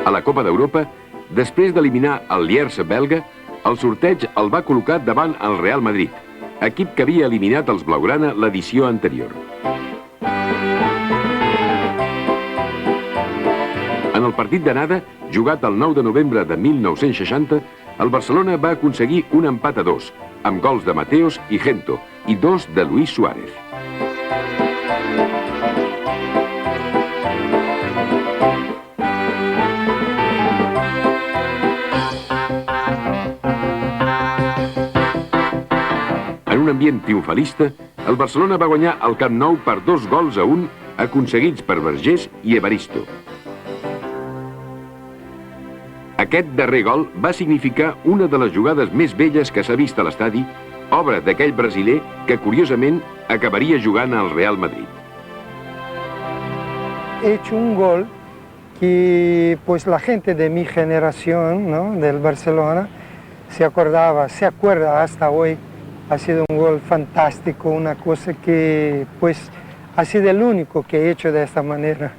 A la Copa d'Europa, després d'eliminar el Lierse belga, el sorteig el va col·locar davant el Real Madrid, equip que havia eliminat els blaugrana l'edició anterior. En el partit d'anada, jugat el 9 de novembre de 1960, el Barcelona va aconseguir un empat a 2, amb gols de Mateos i Gento, i 2 de Luis Suárez. En un ambient triomfalista, el Barcelona va guanyar el Camp Nou per 2-1 aconseguits per Vergés i Evaristo. Aquest darrer gol va significar una de les jugades més belles que s'ha vist a l'estadi, obra d'aquell brasiler que, curiosament, acabaria jugant al Real Madrid. He hecho un gol que pues la gente de mi generación, ¿no?, del Barcelona, se acuerda hasta hoy. Ha sido un gol fantástico, una cosa que pues ha sido el único que he hecho de esta manera.